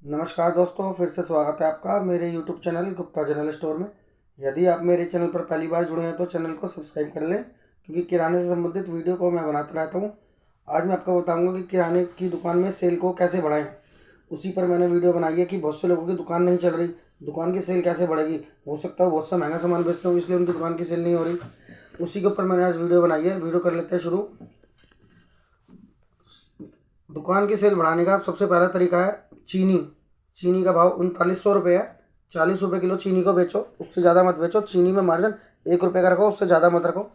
नमस्कार दोस्तों, फिर से स्वागत है आपका मेरे YouTube channel Gupta general store में। यदि आप मेरे चैनल पर पहली बार जुड़े हैं तो चैनल को सब्सक्राइब कर लें, क्योंकि किराने से संबंधित वीडियो को मैं बनाता रहता हूं। आज मैं आपको बताऊंगा कि किराने की दुकान में सेल को कैसे बढ़ाएं। उसी पर मैंने वीडियो बनाई है कि बहुत से लोगों की दुकान नहीं चल रही, दुकान की सेल कैसे बढ़ेगी। हो सकता है बहुत सा महंगा सामान बेचते हो, इसलिए उनकी दुकान की सेल नहीं हो रही। उसी के ऊपर मैंने आज वीडियो बनाई है। वीडियो कर लेते हैं शुरू। दुकान की सेल बढ़ाने का सबसे पहला तरीका है चीनी। चीनी का भाव 3900 रुपये है। 40 रुपये किलो चीनी को बेचो, उससे ज़्यादा मत बेचो। चीनी में मार्जिन 1 रुपये का रखो, उससे ज़्यादा मत रखो।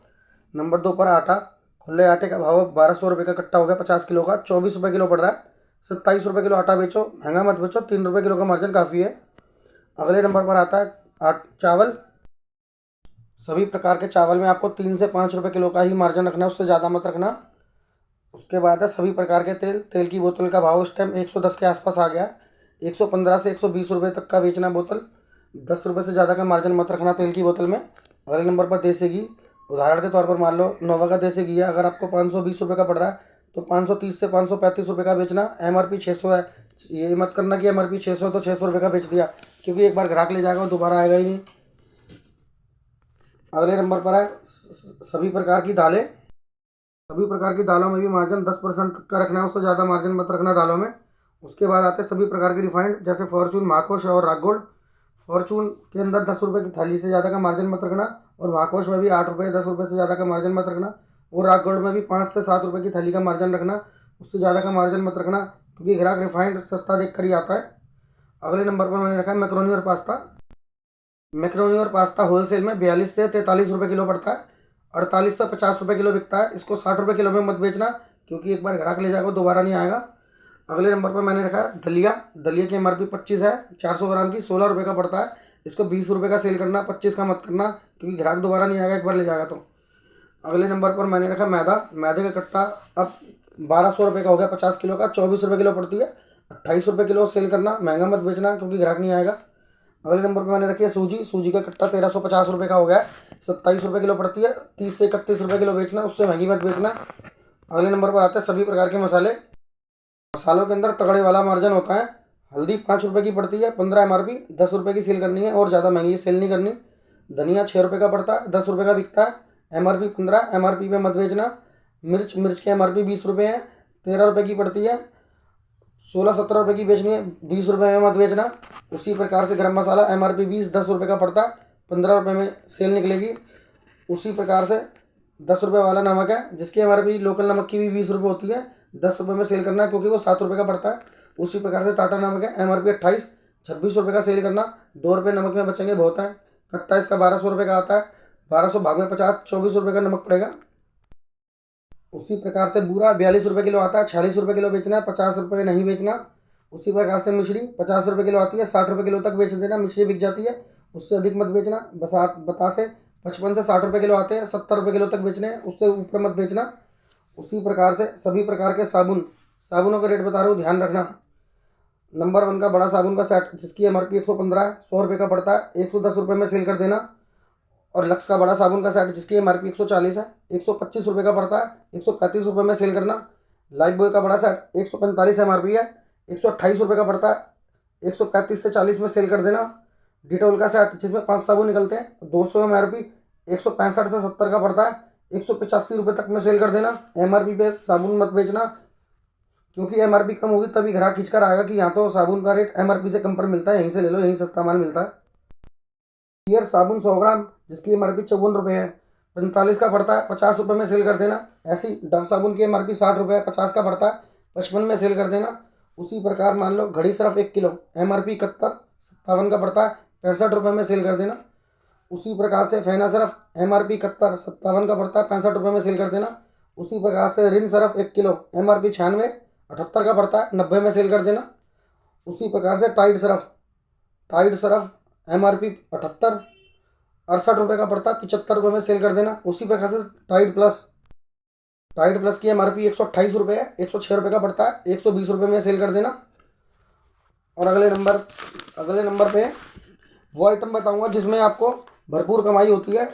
नंबर 2 पर आटा। खुले आटे का भाव 1200 रुपये का कट्टा हो गया 50 किलो का, 24 रुपये किलो पड़ रहा है। 27 रुपये किलो आटा बेचो, महंगा मत बेचो। 3 रुपये किलो का मार्जिन काफ़ी है। अगले नंबर पर आता है चावल। सभी प्रकार के चावल में आपको 3 से 5 रुपये किलो का ही मार्जिन रखना है, उससे ज़्यादा मत रखना। उसके बाद है सभी प्रकार के तेल। तेल की बोतल का भाव इस टाइम 110 के आसपास आ गया है। 115 से 120 रुपये तक का बेचना बोतल। 10 रुपये से ज़्यादा का मार्जिन मत रखना तेल की बोतल में। अगले नंबर पर देसी घी। उदाहरण के तौर पर मान लो नोवा का देसी घी है, अगर आपको 520 रुपये का पड़ रहा है तो 530 से 535 रुपये का बेचना। MRP 600 है। ये मत करना कि MRP 600 तो 600 रुपये का बेच दिया, क्योंकि एक बार ग्राहक ले जाएगा वो दोबारा आएगा ही नहीं। अगले नंबर पर है सभी प्रकार की दालें। सभी प्रकार की दालों में भी मार्जिन 10% तक का रखना है, उससे ज़्यादा मार्जिन मत रखना दालों में। उसके बाद आते हैं सभी प्रकार के रिफाइंड, जैसे फॉर्चून, महाकोश और राग गोल्ड। फॉर्चून के अंदर 10 रुपये की थाली से ज़्यादा का मार्जिन मत रखना, और महाकोश में भी 8 रुपये 10 रुपये से ज़्यादा का मार्जिन मत रखना। और राग गोल्ड में भी 5 से 7 रुपये की थाली का मार्जिन रखना, उससे ज़्यादा का मार्जिन मत रखना, क्योंकि ग्राहक रिफाइंड सस्ता देख कर ही आता है। अगले नंबर पर मैंने रखा है मैक्रोनी और पास्ता। मैक्रोनी और पास्ता होलसेल में 42 से 43 रुपये किलो पड़ता है। 48 से 50 रुपये किलो बिकता है। इसको 60 रुपये किलो में मत बेचना, क्योंकि एक बार ग्राहक ले जाएगा दोबारा नहीं आएगा। अगले नंबर पर मैंने रखा है दलिया। दलिया की MRP 25 है। 400 ग्राम की 16 रुपये का पड़ता है। इसको 20 रुपये का सेल करना, 25 का मत करना, क्योंकि ग्राहक दोबारा नहीं आएगा एक बार ले जाएगा तो। अगले नंबर पर मैंने रखा मैदा। मैदे का कट्टा अब 1200 रुपये का हो गया 50 किलो का, 24 रुपये किलो पड़ती है। 28 रुपये किलो सेल करना, महंगा मत बेचना, क्योंकि ग्राहक नहीं आएगा। अगले नंबर पर मैंने रखी है सूजी। सूजी का कट्टा 1350 रुपये का हो गया है। 27 रुपये किलो पड़ती है। 30 से 31 रुपये किलो बेचना, उससे महंगी मत बेचना। अगले नंबर पर आते हैं सभी प्रकार के मसाले। मसालों के अंदर तगड़े वाला मार्जिन होता है। हल्दी 5 रुपये की पड़ती है, 15 MRP, 10 रुपये की सेल करनी है, और ज़्यादा महंगी सेल नहीं करनी। धनिया 6 रुपये का पड़ता है, 10 रुपये का बिकता है। MRP 15, MRP पे मत बेचना। मिर्च मिर्च की MRP 20 रुपये है, 13 रुपये की पड़ती है। 16-17 रुपये की बेचनी है, 20 रुपये में मत बेचना। उसी प्रकार से गरम मसाला MRP 20, 10 रुपये का पड़ता है, 15 रुपये में सेल निकलेगी। उसी प्रकार से 10 रुपये वाला नमक है, जिसकी MRP लोकल नमक की भी 20 रुपये होती है, 10 रुपये में सेल करना है, क्योंकि वो 7 रुपये का पड़ता है। उसी प्रकार से टाटा नमक है, MRP 28, 26 रुपये का सेल करना। 2 रुपये नमक में बचेंगे, बहुत है। कट्टा इसका 1200 रुपये का आता है। 1200 भाग में 50, 24 रुपये का नमक पड़ेगा। उसी प्रकार से बूरा 42 रुपये किलो आता है, 46 रुपये किलो बेचना है, 50 रुपये नहीं बेचना। उसी प्रकार से मिश्री 50 रुपये किलो आती है, 60 रुपये किलो तक बेच देना, मिश्री बिक जाती है, उससे अधिक मत बेचना। बतासे 55 से 60 रुपये किलो आते हैं, 70 रुपये किलो तक बेचने हैं, उससे ऊपर मत बेचना। उसी प्रकार से सभी प्रकार के साबुन। साबुनों का रेट बता रहा हूँ, ध्यान रखना। नंबर 1 का बड़ा साबुन का सेट, जिसकी MRP 115 है, 100 रुपये का पड़ता है, 110 रुपये में सेल कर देना। और लक्स का बड़ा साबुन का सेट, जिसकी MRP 140 है, 125 रुपये का पड़ता है, 135 रुपये में सेल करना। लाइफ बॉय का बड़ा सेट 145 MRP है, 128 रुपये का पड़ता है, 135 से 40 में सेल कर देना। डिटोल का सेट, जिसमें 5 साबुन निकलते हैं, 200 MRP, 165 से 70 का पड़ता है, 185 रुपये तक में सेल कर देना। MRP पे साबुन मत बेचना, क्योंकि MRP कम होगी तभी ग्राहक खींच कर आएगा कि यहाँ तो साबुन का रेट MRP से कम पर मिलता है, यहीं से ले लो, यहीं सस्ता माल मिलता है। पियर साबुन 100 ग्राम, जिसकी MRP 54 रुपये है, 45 का पड़ता है, 50 रुपये में सेल कर देना। ऐसी डव साबुन की MRP 60 रुपये है, 50 का पड़ता है, 55 में सेल कर देना। उसी प्रकार मान लो घड़ी सरफ 1 किलो, MRP 71, 57 का पड़ता है, 65 रुपये में सेल कर देना। उसी प्रकार से फेना सरफ MRP 71, 57 का पड़ता है, 65 रुपये में सेल कर देना। उसी प्रकार से रिन सरफ 1 किलो, MRP 96, 78 का पड़ता है, 90 में सेल कर देना। उसी प्रकार से टाइड सरफ MRP 78, 68 रुपये का पड़ता है, 75 रुपये में सेल कर देना। उसी प्रकार से टाइड प्लस की MRP 128 रुपये है, 106 रुपये का पड़ता है, 120 रुपये में सेल कर देना। और अगले नंबर पे वो आइटम बताऊंगा जिसमें आपको भरपूर कमाई होती है,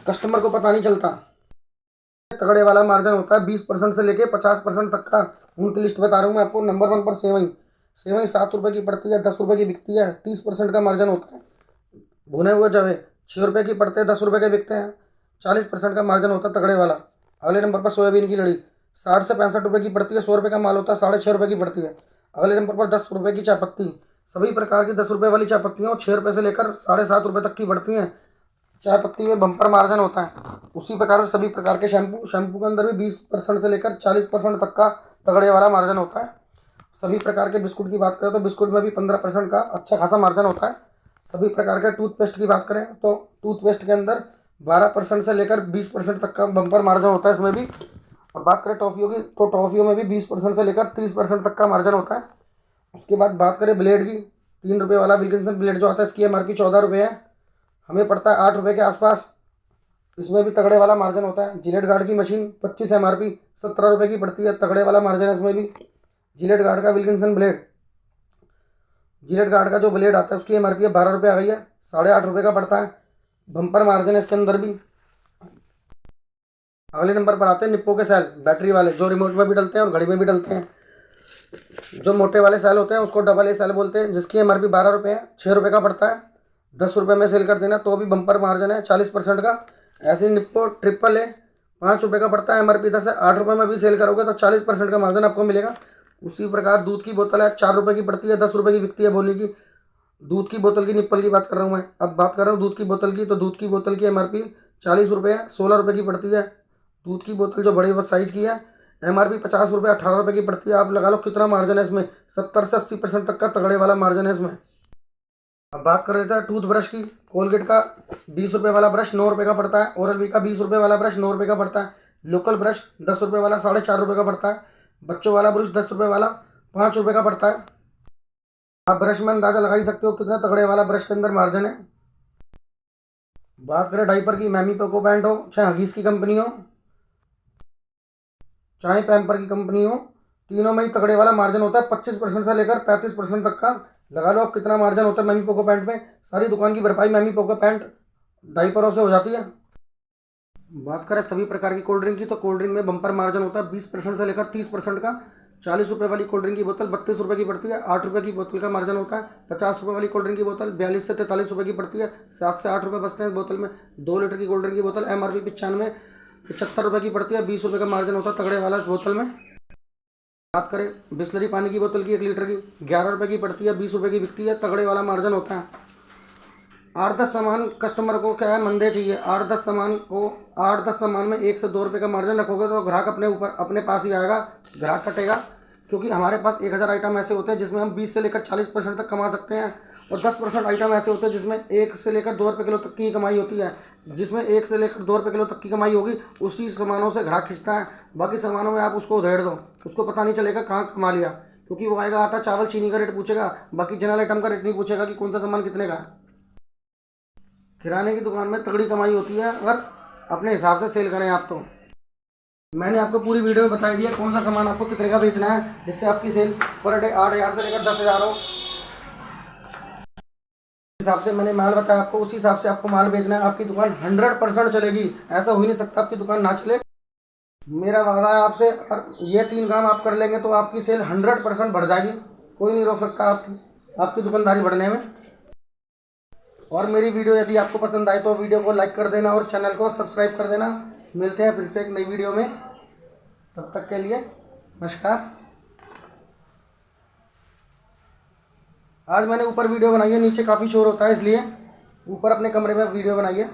कस्टमर को पता नहीं चलता। तगड़े वाला मार्जिन होता है, 20% से लेके 50% तक का। उनकी लिस्ट बता रहा हूँ मैं आपको। नंबर 1 पर सेवई। सेवई 7 रुपये की पड़ती है, 10 रुपये की बिकती है, 30% का मार्जिन होता है। भुने हुए जवे 6 रुपये की पड़ते हैं, 10 रुपये के बिकते हैं, 40% का मार्जिन होता है तगड़े वाला। अगले नंबर पर सोयाबीन की लड़ी 60 से 65 रुपये की पड़ती है, 100 रुपये का माल होता है, 6.5 रुपये की पड़ती है। अगले नंबर पर 10 रुपये की चायपत्ती, सभी प्रकार की 10 रुपये वाली चायपत्तियाँ 6 रुपये से लेकर 7.5 रुपये तक की पड़ती हैं। चायपत्ती में बम्पर मार्जिन होता है। उसी प्रकार से सभी प्रकार के शैम्पू के अंदर भी 20% से लेकर 40% तक का तगड़े वाला मार्जिन होता है। सभी प्रकार के बिस्कुट की बात करें तो बिस्कुट में भी 15% का अच्छा खासा मार्जिन होता है। सभी प्रकार के टूथपेस्ट की बात करें तो टूथपेस्ट के अंदर 12% से लेकर 20% तक का बम्पर मार्जिन होता है इसमें भी। और बात करें टॉफ़ियों की तो टॉफ़ियों में भी 20% से लेकर 30% तक का मार्जिन होता है। उसके बाद बात करें ब्लेड की, 3 रुपये वाला विल्किंसन ब्लेड जो आता है इसकी MRP 14 रुपये है, हमें पड़ता है 8 रुपये के आसपास। इसमें भी तगड़े वाला मार्जिन होता है। जिलेट गार्ड की मशीन 25 MRP 17 रुपये की पड़ती है, तगड़े वाला मार्जिन है इसमें भी। जिलेट गार्ड का विल्किंसन ब्लेड, जिलेट गार्ड का जो ब्लेड आता है उसकी MRP है 12 रुपये आ गई है, 8.5 रुपये का पड़ता है, बम्पर मार्जिन है इसके अंदर भी। अगले नंबर पर आते हैं निप्पो के सेल, बैटरी वाले जो रिमोट में भी डलते हैं और घड़ी में भी डलते हैं। जो मोटे वाले सेल होते हैं उसको डबल ए सेल बोलते हैं, जिसकी MRP 12 रुपये है, 6 रुपये का पड़ता है। 10 रुपये में सेल कर देना तो भी बम्पर मार्जिन है 40% का। ऐसे ही निप्पो ट्रिपल ए 5 रुपये का पड़ता है, MRP 10 है, 8 रुपये में भी सेल करोगे तो 40% का मार्जिन आपको मिलेगा। उसी प्रकार दूध की बोतल है, 4 रुपये की पड़ती है, 10 रुपये की बिकती है बोली की। दूध की बोतल की निप्पल की बात कर रहा हूँ मैं। अब बात कर रहा हूँ दूध की बोतल की, तो दूध की बोतल की MRP 40 रुपये है, 16 रुपये की पड़ती है। दूध की बोतल जो बड़ी साइज़ की है MRP 50 रुपये 18 रुपये की पड़ती है। आप लगा लो कितना मार्जिन है इसमें, 70 से 80% तक का तगड़े वाला मार्जिन है इसमें। अब बात कर लेते हैं टूथब्रश की। कोलगेट का 20 रुपये वाला ब्रश 9 रुपये का पड़ता है, ओरल बी का 20 रुपये वाला ब्रश 9 रुपये का पड़ता है, लोकल ब्रश 10 रुपये वाला 4.5 रुपये का पड़ता है, बच्चों वाला ब्रश 10 रुपये वाला 5 रुपये का पड़ता है। आप ब्रश में अंदाज़ा लगा ही सकते हो कितना तगड़े वाला ब्रश के अंदर मार्जिन है। बात करें डाइपर की, मैमी पोको पैंट हो, चाहे हगीज की कंपनी हो, चाहे पैम्पर की कंपनी हो, तीनों में ही तगड़े वाला मार्जिन होता है 25% से लेकर 35% तक का। लगा लो आप कितना मार्जिन होता है मैमी पोको पैंट में। सारी दुकान की भरपाई मैमी पोको पैंट डाइपरों से हो जाती है। बात करें सभी प्रकार की कोल्ड ड्रिंक की, तो कोल्ड ड्रिंक में बम्पर मार्जिन होता है 20% से लेकर 30% का। 40 रुपये वाली कोल्ड ड्रिंक की बोतल 32 रुपये की पड़ती है, 8 रुपये की बोतल का मार्जिन होता है। 50 रुपये वाली कोल्ड ड्रिंक की बोतल 42 से 43 रुपये की पड़ती है, 7 से 8 रुपये बचते हैं इस बोतल में। 2 लीटर की कोल्ड ड्रिंक की बोतल MRP 75 रुपये की पड़ती है, 20 रुपये का मार्जिन होता है तगड़े वाला इस बोतल में। बात करें बिस्लरी पानी की बोतल की 1 लीटर की 11 रुपये की पड़ती है, 20 रुपये की बिकती है, तगड़े वाला मार्जिन होता है। 8-10 सामान कस्टमर को क्या है मंदे चाहिए, 8-10 सामान में 1 से 2 रुपये का मार्जिन रखोगे तो ग्राहक अपने पास ही आएगा, ग्राहक कटेगा। क्योंकि हमारे पास 1000 आइटम ऐसे होते हैं जिसमें हम 20 से लेकर 40% तक कमा सकते हैं, और 10% आइटम ऐसे होते हैं जिसमें 1 से लेकर 2 रुपये किलो तक की कमाई होती है। जिसमें 1 से लेकर 2 रुपये किलो तक की कमाई होगी उसी सामानों से ग्राहक खींचता है। बाकी सामानों में आप उसको उधेड़ दो, उसको पता नहीं चलेगा कहाँ कमा लिया, क्योंकि वो आएगा आटा चावल चीनी का रेट पूछेगा, बाकी जनरल आइटम का रेट नहीं पूछेगा कि कौन सा सामान कितने का है। किराने की दुकान में तगड़ी कमाई होती है अगर अपने हिसाब से सेल करें आप तो। मैंने आपको पूरी वीडियो में बता दिया कौन सा सामान आपको कितने का बेचना है, जिससे आपकी सेल पर डे 8,000 से लेकर 10,000 हो। हिसाब से मैंने माल बताया आपको, उसी हिसाब से आपको माल बेचना है। आपकी दुकान 100% चलेगी, ऐसा हो ही नहीं सकता आपकी दुकान ना चले। मेरा वादा है आपसे, अगर ये 3 काम आप कर लेंगे तो आपकी सेल 100% बढ़ जाएगी। कोई नहीं रोक सकता आपकी दुकानदारी बढ़ने में। और मेरी वीडियो यदि आपको पसंद आए तो वीडियो को लाइक कर देना और चैनल को सब्सक्राइब कर देना। मिलते हैं फिर से एक नई वीडियो में, तब तक के लिए नमस्कार। आज मैंने ऊपर वीडियो बनाई है, नीचे काफ़ी शोर होता है इसलिए ऊपर अपने कमरे में वीडियो बनाई है।